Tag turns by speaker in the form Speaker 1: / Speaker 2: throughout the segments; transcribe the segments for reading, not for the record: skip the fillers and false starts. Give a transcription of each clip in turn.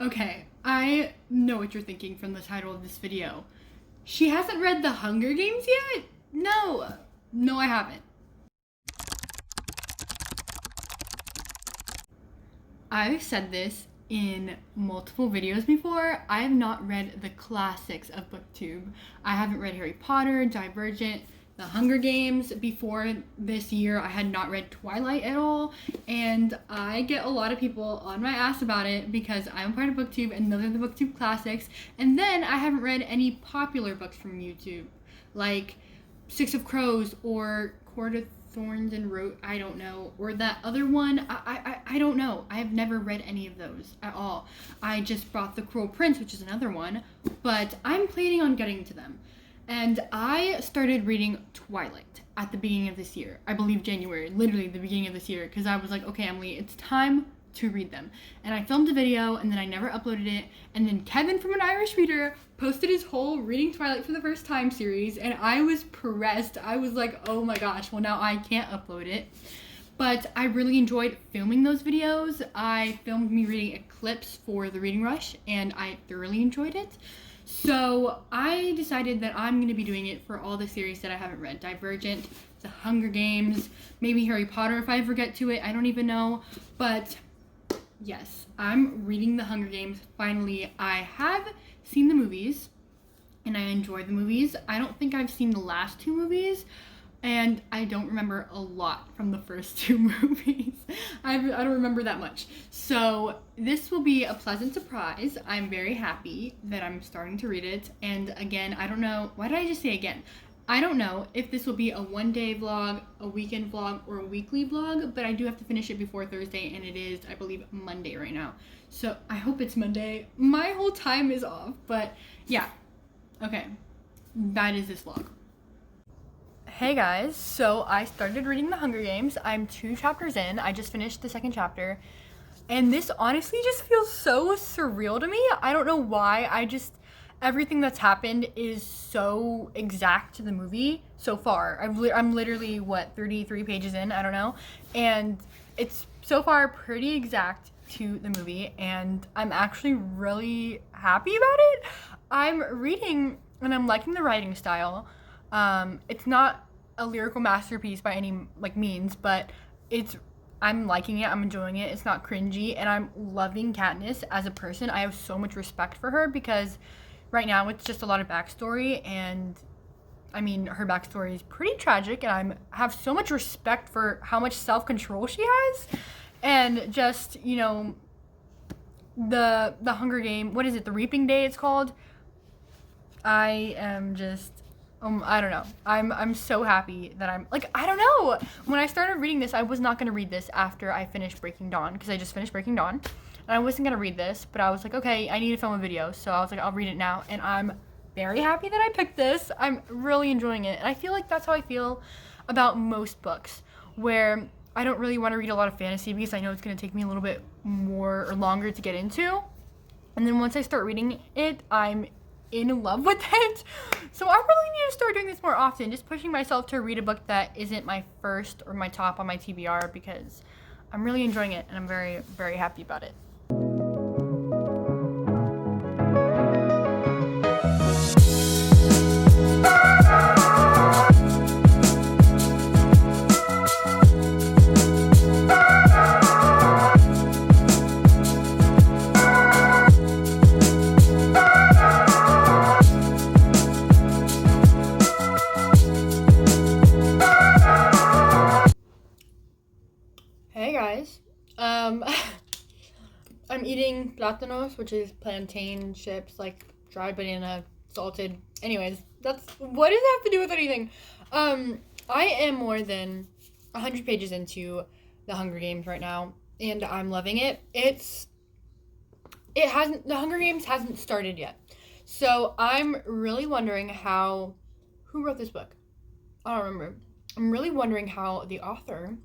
Speaker 1: Okay, I know what you're thinking from the title of this video. She hasn't read The Hunger Games yet? No. No, I haven't. I've said this in multiple videos before. I have not read the classics of BookTube. I haven't read Harry Potter, Divergent, The Hunger Games. Before this year, I had not read Twilight at all, and I get a lot of people on my ass about it because I'm part of BookTube and those are the BookTube classics, and then I haven't read any popular books from YouTube, like Six of Crows or Court of Thorns and I don't know, or that other one. I don't know. I have never read any of those at all. I just bought The Cruel Prince, which is another one, but I'm planning on getting to them. And I started reading Twilight at the beginning of this year. I believe January, literally the beginning of this year, because I was like, okay, Emily, it's time to read them. And I filmed a video and then I never uploaded it. And then Kevin from An Irish Reader posted his whole Reading Twilight for the First Time series, and I was pressed. I was like, oh my gosh, well now I can't upload it. But I really enjoyed filming those videos. I filmed me reading Eclipse for the Reading Rush and I thoroughly enjoyed it. So I decided that I'm going to be doing it for all the series that I haven't read. Divergent, The Hunger Games, maybe Harry Potter if I ever get to it. I don't even know. But yes, I'm reading The Hunger Games. Finally, I have seen the movies and I enjoyed the movies. I don't think I've seen the last two movies, and I don't remember a lot from the first two movies. I don't remember that much. So this will be a pleasant surprise. I'm very happy that I'm starting to read it. And again, I don't know, why did I just say again? I don't know if this will be a one-day vlog, a weekend vlog, or a weekly vlog, but I do have to finish it before Thursday, and it is, I believe, Monday right now. So I hope it's Monday. My whole time is off, but yeah. Okay, that is this vlog. Hey guys, so I started reading The Hunger Games. I'm 2 chapters in. I just finished the second chapter. And this honestly just feels so surreal to me. I don't know why. Everything that's happened is so exact to the movie so far. I'm literally, 33 pages in? I don't know. And it's so far pretty exact to the movie. And I'm actually really happy about it. I'm reading and I'm liking the writing style. It's not a lyrical masterpiece by any means, but I'm liking it. I'm enjoying it. It's not cringy, and I'm loving Katniss as a person. I have so much respect for her because right now it's just a lot of backstory, and I mean her backstory is pretty tragic, and I have so much respect for how much self-control she has, and just the Hunger Game. What is it? The Reaping Day. It's called. I am just. I don't know. I'm so happy that I don't know. When I started reading this, I was not going to read this after I finished Breaking Dawn, because I just finished Breaking Dawn. And I wasn't going to read this, but I was like, okay, I need to film a video. So I was like, I'll read it now. And I'm very happy that I picked this. I'm really enjoying it. And I feel like that's how I feel about most books, where I don't really want to read a lot of fantasy because I know it's going to take me a little bit more or longer to get into. And then once I start reading it, I'm in love with it. So I really need to start doing this more often, just pushing myself to read a book that isn't my first or my top on my TBR, because I'm really enjoying it and I'm very, very happy about it. Hey guys, I'm eating plátanos, which is plantain chips, like dried banana, salted. Anyways, what does that have to do with anything? I am more than 100 pages into The Hunger Games right now, and I'm loving it. The Hunger Games hasn't started yet. So I'm really wondering who wrote this book? I don't remember. I'm really wondering how the author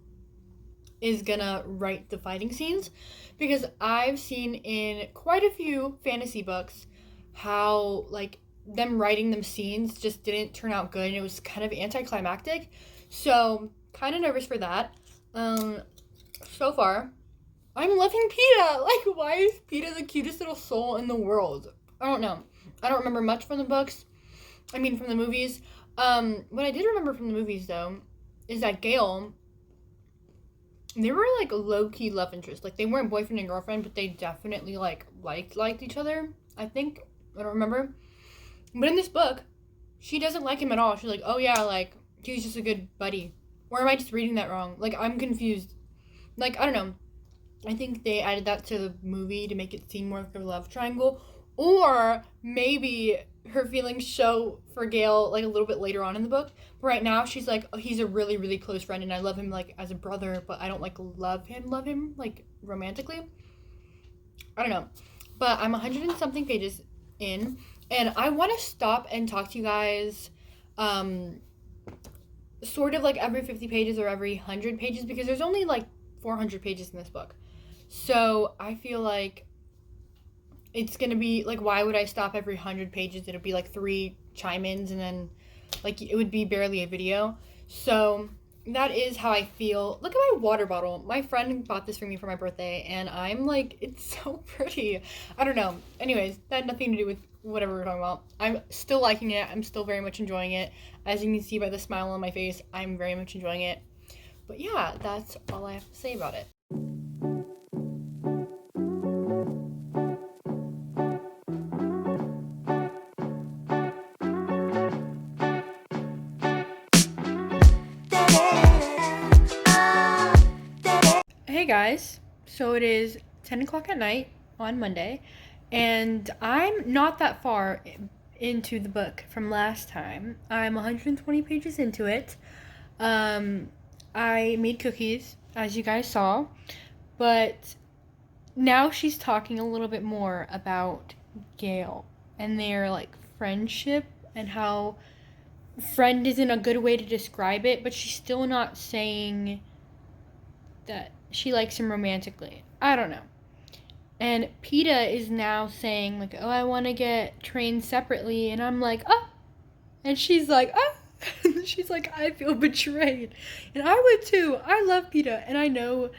Speaker 1: is gonna write the fighting scenes, because I've seen in quite a few fantasy books how them writing them scenes just didn't turn out good and it was kind of anticlimactic. So kind of nervous for that. So far I'm loving PETA. Like, why is PETA the cutest little soul in the world? I don't know. I don't remember much from the books. I mean, from the movies. What I did remember from the movies, though, is that Gale, they were, like, low-key love interest. Like, they weren't boyfriend and girlfriend, but they definitely, like, liked each other. I think. I don't remember. But in this book, she doesn't like him at all. She's like, oh, yeah, like, he's just a good buddy. Or am I just reading that wrong? Like, I'm confused. Like, I don't know. I think they added that to the movie to make it seem more like a love triangle. Or maybe her feelings show for Gale like a little bit later on in the book. But right now she's like, oh, he's a really, really close friend and I love him like as a brother, but I don't like love him like romantically. I don't know. But I'm 100 and something pages in and I want to stop and talk to you guys sort of like every 50 pages or every 100 pages because there's only like 400 pages in this book. So I feel like it's gonna be like, why would I stop every 100 pages? It'll be like 3 chime-ins and then like it would be barely a video. So that is how I feel. Look at my water bottle. My friend bought this for me for my birthday and I'm like, it's so pretty. I don't know. Anyways, that had nothing to do with whatever we're talking about. I'm still liking it. I'm still very much enjoying it. As you can see by the smile on my face, I'm very much enjoying it. But yeah, that's all I have to say about it. Hey guys, so it is 10 o'clock at night on Monday, and I'm not that far into the book from last time. I'm 120 pages into it. I made cookies, as you guys saw, but now she's talking a little bit more about Gale and their like friendship and how friend isn't a good way to describe it, but she's still not saying that she likes him romantically. I don't know. And PETA is now saying, like, oh, I want to get trained separately. And I'm like, oh. And she's like, oh. She's like, I feel betrayed. And I would too. I love PETA. And I know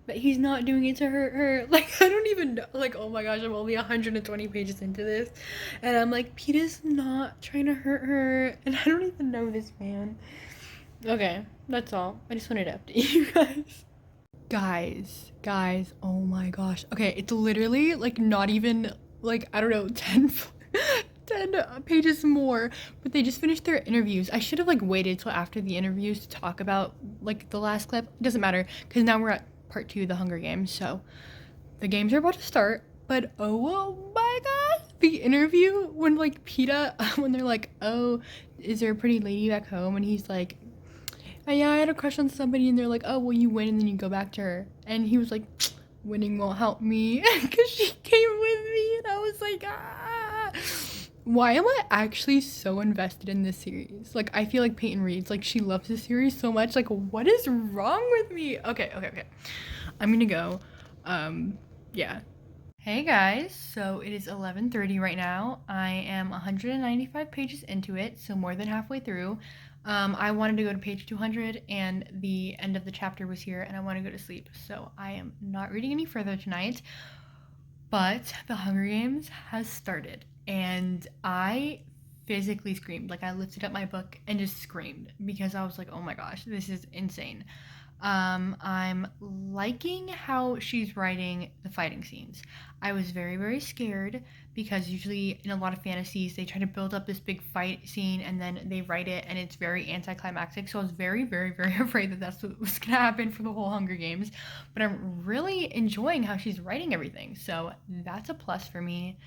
Speaker 1: that he's not doing it to hurt her. Like, I don't even know. Like, oh my gosh, I'm only 120 pages into this. And I'm like, PETA's not trying to hurt her. And I don't even know this man. Okay, that's all. I just wanted to update you guys. Guys, oh my gosh. Okay, it's literally like not even like, I don't know, 10 pages more, but they just finished their interviews. I should have like waited till after the interviews to talk about like the last clip. It doesn't matter because now we're at part 2 of the Hunger Games, so the games are about to start. But oh my god, the interview when like PETA, when they're like, oh, is there a pretty lady back home? And he's like, yeah, I had a crush on somebody, and they're like, oh, well, you win, and then you go back to her. And he was like, winning won't help me, because she came with me, and I was like, ah. Why am I actually so invested in this series? Like, I feel like Peyton Reed's, like, she loves this series so much. Like, what is wrong with me? Okay. I'm gonna go. Yeah. Hey guys, so it is 11:30 right now. I am 195 pages into it, so more than halfway through. I wanted to go to page 200 and the end of the chapter was here and I want to go to sleep. So I am not reading any further tonight, but the Hunger Games has started and I physically screamed. Like I lifted up my book and just screamed because I was like, oh my gosh, this is insane. I'm liking how she's writing the fighting scenes. I was very, very scared because usually in a lot of fantasies they try to build up this big fight scene and then they write it and it's very anticlimactic. So I was very, very, very afraid that that's what was gonna happen for the whole Hunger Games. But I'm really enjoying how she's writing everything. So that's a plus for me.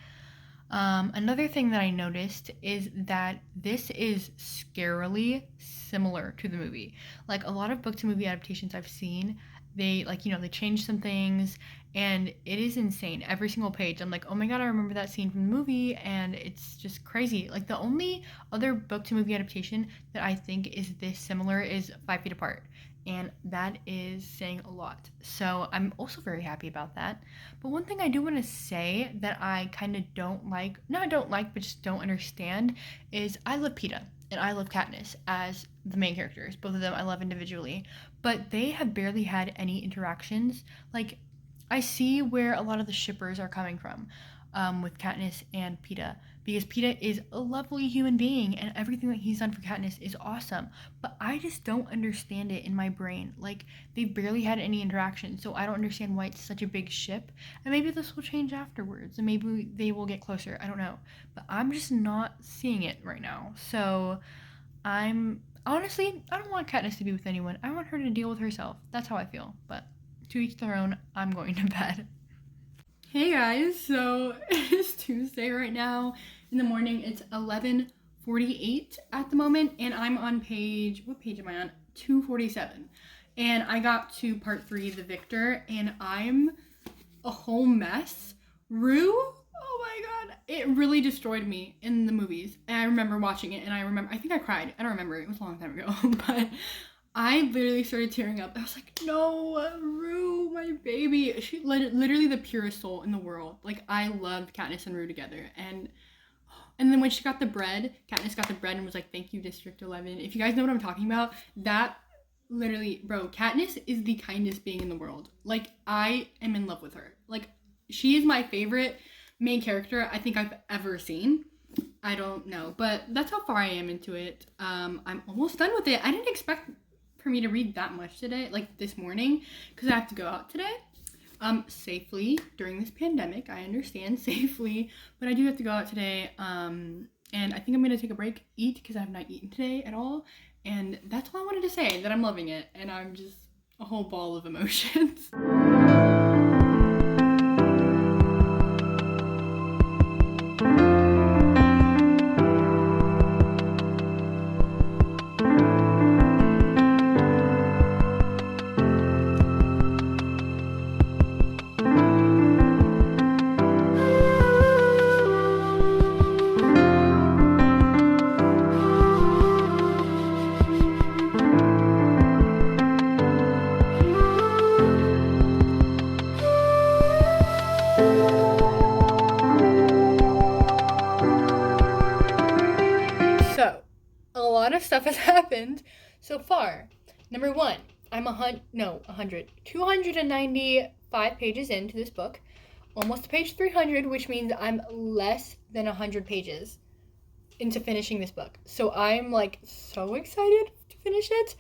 Speaker 1: Another thing that I noticed is that this is scarily similar to the movie. Like a lot of book to movie adaptations I've seen, they like, they change some things and it is insane. Every single page, I'm like, oh my god, I remember that scene from the movie and it's just crazy. Like the only other book to movie adaptation that I think is this similar is 5 Feet Apart. And that is saying a lot. So I'm also very happy about that. But one thing I do want to say that I kind of but just don't understand is I love PETA and I love Katniss as the main characters. Both of them I love individually. But they have barely had any interactions. Like, I see where a lot of the shippers are coming from with Katniss and Peeta, because Peeta is a lovely human being and everything that he's done for Katniss is awesome. But I just don't understand it in my brain. Like, they've barely had any interaction, so I don't understand why it's such a big ship. And maybe this will change afterwards, and maybe they will get closer. I don't know. But I'm just not seeing it right now. So honestly, I don't want Katniss to be with anyone. I want her to deal with herself. That's how I feel. But to each their own, I'm going to bed. Hey guys, so it is Tuesday right now in the morning. It's 11:48 at the moment, and I'm on what page am I on? 247. And I got to part 3, The Victor, and I'm a whole mess. Rue, oh my god, it really destroyed me in the movies. And I remember watching it, and I think I cried. I don't remember, it was a long time ago, but I literally started tearing up. I was like, no, Rue, my baby. She literally the purest soul in the world. Like, I loved Katniss and Rue together. And then when she got the bread, Katniss got the bread and was like, thank you, District 11. If you guys know what I'm talking about, that literally, bro, Katniss is the kindest being in the world. Like, I am in love with her. Like, she is my favorite main character I think I've ever seen. I don't know, but that's how far I am into it. I'm almost done with it. I didn't expect for me to read that much today, like this morning, because I have to go out today, safely during this pandemic. I understand, safely, but I do have to go out today, and I think I'm gonna take a break, eat, because I have not eaten today at all, and that's all I wanted to say, that I'm loving it, and I'm just a whole ball of emotions. So, a lot of stuff has happened so far. Number 1, I'm 295 pages into this book, almost to page 300, which means I'm less than 100 pages into finishing this book. So I'm like so excited to finish it.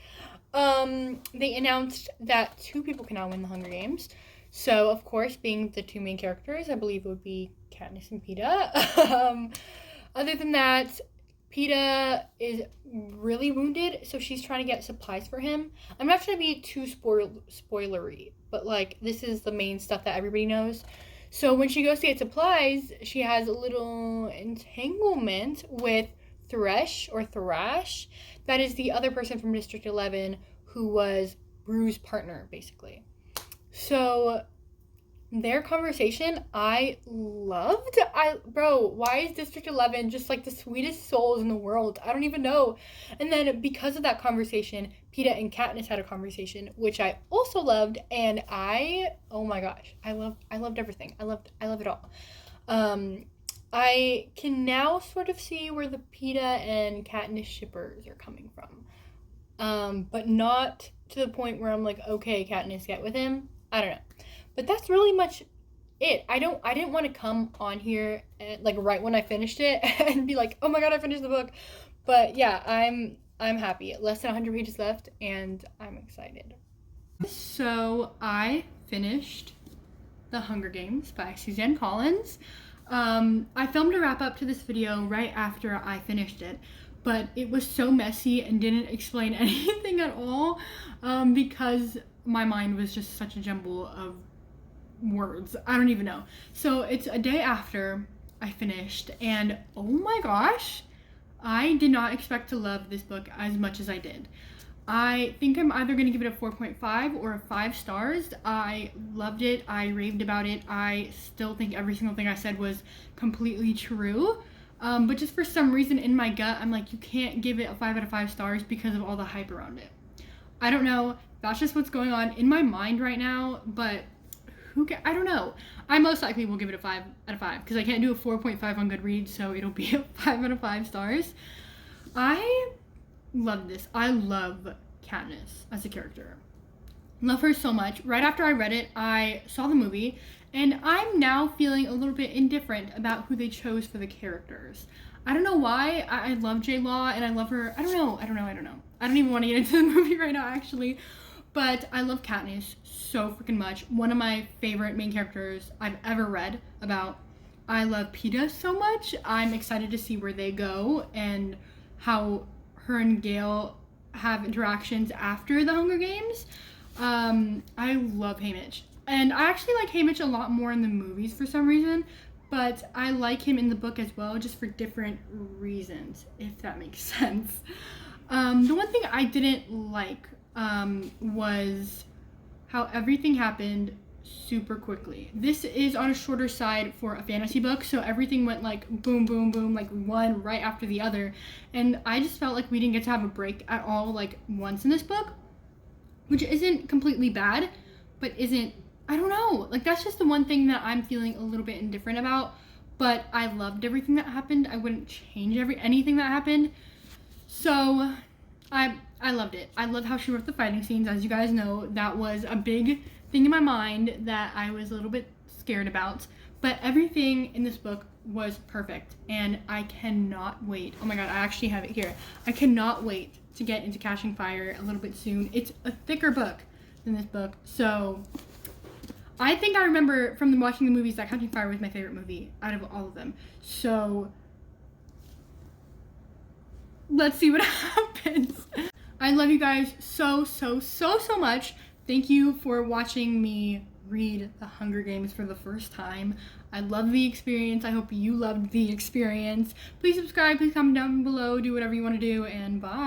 Speaker 1: They announced that 2 people can now win the Hunger Games. So, of course, being the 2 main characters, I believe it would be Katniss and Peeta. Other than that, Peeta is really wounded, so she's trying to get supplies for him. I'm not trying to be too spoilery, but like, this is the main stuff that everybody knows. So when she goes to get supplies, she has a little entanglement with Thrash. That is the other person from District 11 who was Rue's partner, basically. So their conversation, I loved. Bro, why is District 11 just like the sweetest souls in the world? I don't even know. And then because of that conversation, Peeta and Katniss had a conversation, which I also loved, and oh my gosh, I loved everything. I love it all. I can now sort of see where the Peeta and Katniss shippers are coming from. But not to the point where I'm like, okay, Katniss, get with him. I don't know. But that's really much it. I didn't want to come on here like right when I finished it and be like, oh my god, I finished the book. But yeah, I'm happy. Less than 100 pages left, and I'm excited. So I finished The Hunger Games by Suzanne Collins. I filmed a wrap up to this video right after I finished it, but it was so messy and didn't explain anything at all, because my mind was just such a jumble of words. I don't even know. So it's a day after I finished, and oh my gosh, I did not expect to love this book as much as I did. I think I'm either going to give it a 4.5 or a 5 stars. I loved it. I raved about it. I still think every single thing I said was completely true. But just for some reason in my gut, I'm like, you can't give it a 5 out of 5 stars because of all the hype around it. I don't know. That's just what's going on in my mind right now, but I don't know. I most likely will give it a 5 out of 5 because I can't do a 4.5 on Goodreads, so it'll be a 5 out of 5 stars. I love this. I love Katniss as a character. Love her so much. Right after I read it, I saw the movie, and I'm now feeling a little bit indifferent about who they chose for the characters. I don't know why. I love J Law and I love her. I don't know. I don't even want to get into the movie right now, actually. But I love Katniss so freaking much. One of my favorite main characters I've ever read about. I love Peeta so much. I'm excited to see where they go and how her and Gale have interactions after the Hunger Games. I love Haymitch. And I actually like Haymitch a lot more in the movies for some reason, but I like him in the book as well, just for different reasons, if that makes sense. The one thing I didn't like was how everything happened super quickly. This is on a shorter side for a fantasy book, so everything went like boom, boom, boom, like one right after the other. And I just felt like we didn't get to have a break at all, like once in this book, which isn't completely bad, but isn't, I don't know, like that's just the one thing that I'm feeling a little bit indifferent about. But I loved everything that happened. I wouldn't change anything that happened. So I loved it. I love how she wrote the fighting scenes. As you guys know, that was a big thing in my mind that I was a little bit scared about. But everything in this book was perfect, and I cannot wait. Oh my god, I actually have it here. I cannot wait to get into Catching Fire a little bit soon. It's a thicker book than this book, so I think I remember from watching the movies that Catching Fire was my favorite movie out of all of them. So let's see what happens. I love you guys so much. Thank you for watching me read The Hunger Games for the first time. I love the experience. I hope you loved the experience. Please subscribe, please comment down below, do whatever you want to do, and bye.